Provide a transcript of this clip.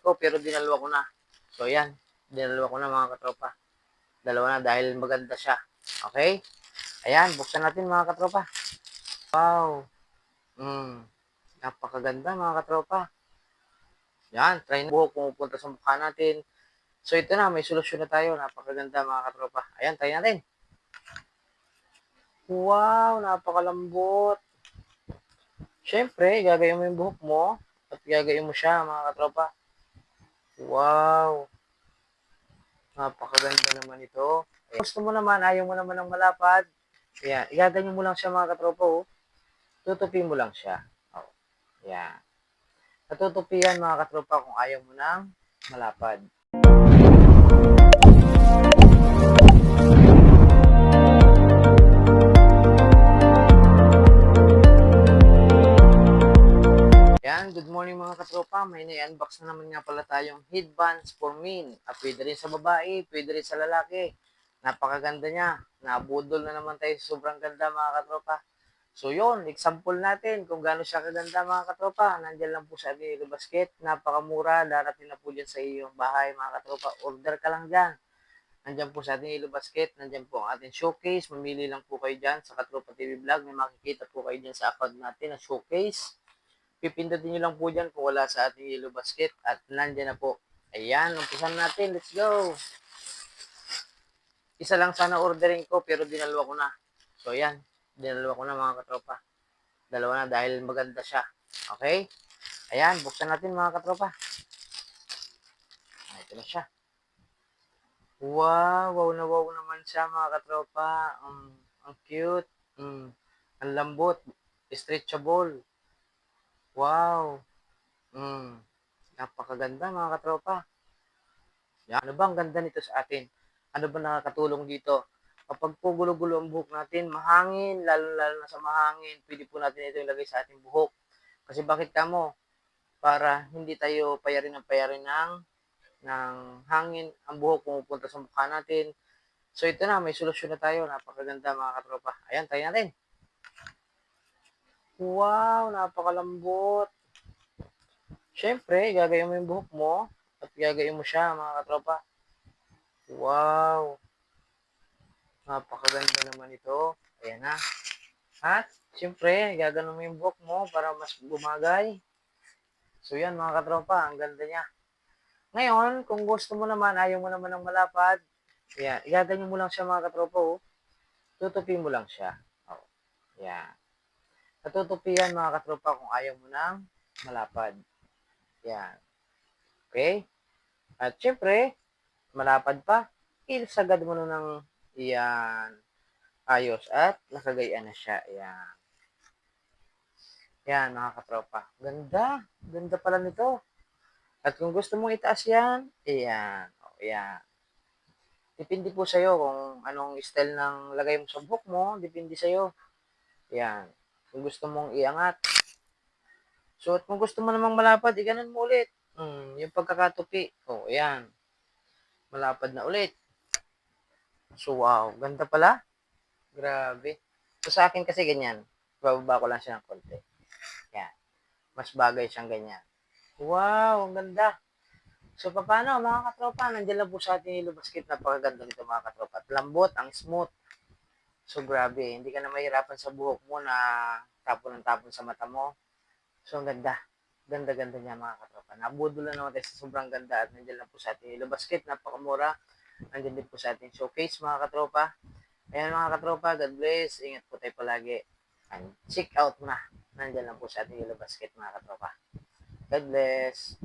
ko pero dinalwa ko na. So yan, dinalwa ko na mga katropa. Dalawa na dahil maganda siya. Okay? Ayan, buksan natin mga katropa. Wow. Napakaganda mga katropa. Yan, try na buhok pumupunta sa mukha natin. So ito na, may solusyon na tayo. Napakaganda mga katropa. Ayan, try natin. Wow, napakalambot. Siyempre, gagayin mo yung buhok mo at gagayin mo siya mga katropa. Wow. Napakaganda naman ito. Ayan. Gusto mo naman, ayaw mo naman ng malapad. Ayan, igaganyan mo lang siya mga katropa. Oh. Tutupin mo lang siya. Oh. Ayan. Natutupi yan mga katropa kung ayaw mo ng malapad. Yan, good morning mga katropa. May na-unbox na naman nga pala tayong headbands for men. Pwede rin sa babae, pwede rin sa lalaki. Napakaganda niya. Nabudol na naman tayo sa sobrang ganda mga katropa. So yun, example natin kung gaano siya kaganda mga katropa. Nandiyan lang po sa ating Yellow Basket. Napakamura. Darating na po dyan sa iyong bahay mga katropa. Order ka lang dyan. Nandiyan po sa ating Yellow Basket. Nandiyan po ang ating showcase. Mamili lang po kayo dyan sa Katropa TV Vlog. May makikita po kayo dyan sa account natin na showcase. Pipindutin nyo lang po dyan kung wala sa ating Yellow Basket. At nandiyan na po. Ayan, umpisan natin. Let's go! Isa lang sana ordering ko pero dinalwa ko na. So ayan, dinalwa ko na mga katropa. Dalawa na dahil maganda siya. Okay? Ayan, buksan natin mga katropa. Ito na siya. Wow, wow naman siya mga katropa. Ang cute. Ang lambot. Stretchable. Wow. Napakaganda mga katropa. Yan. Ano ba ang ganda nito sa atin? Ano ba nakakatulong dito? Kapag po gulo-gulo ang buhok natin, mahangin, lalo na sa mahangin, pwede po natin ito ilagay sa ating buhok. Kasi bakit kamo? Para hindi tayo payarin ng hangin, ang buhok pumupunta sa mukha natin. So ito na, may solusyon na tayo. Napakaganda mga katropa. Ayan, try natin. Wow, napakalambot. Siyempre, gagayin mo yung buhok mo at gagayin mo siya mga katropa. Wow. Napakaganda naman ito. Ayan na. At, siyempre, gaganon mo yung buhok mo para mas bumagay. So yan mga katropa, ang ganda niya. Ngayon, kung gusto mo naman, ayaw mo naman ng malapad, ayan, igaganyan mo lang siya mga katropa. Oh. Tutupin mo lang siya. Oh. Ayan. Natutupian mga katropa kung ayaw mo ng malapad. Yan. Okay? At syempre, malapad pa, isagad mo na ng yan. Ayos. At nakagayaan na siya. Yan. Yan mga katropa. Ganda. Ganda pala nito. At kung gusto mong itaas yan, ayan. O, yan. Depende po sa'yo kung anong style ng lagay mo sa buhok mo. Depende sa'yo. Yan. Kung gusto mong iangat. So, at kung gusto mo namang malapad, ganun mo ulit. Yung pagkakatupi. O, ayan. Malapad na ulit. So, wow. Ganda pala. Grabe. So, sa akin kasi ganyan. Bababa ko lang siya ng konti. Yan. Mas bagay siyang ganyan. Wow, ang ganda. So, paano mga katropa? Nandiyan lang po sa ating Yellow Basket. Napakaganda nito mga katropa. At lambot, ang smooth. So, grabe. Hindi ka na mahirapan sa buhok mo na tapon ng tapon sa mata mo. So, ang ganda. Ganda-ganda niya mga katropa. Nabudol na naman tayo sa sobrang ganda at nandiyan lang po sa ating Yellow Basket. Napakamura. Nandiyan din po sa ating showcase mga katropa. Ayan mga katropa, God bless. Ingat po tayo palagi. And check out na. Nandiyan lang po sa ating Yellow Basket mga katropa. God bless.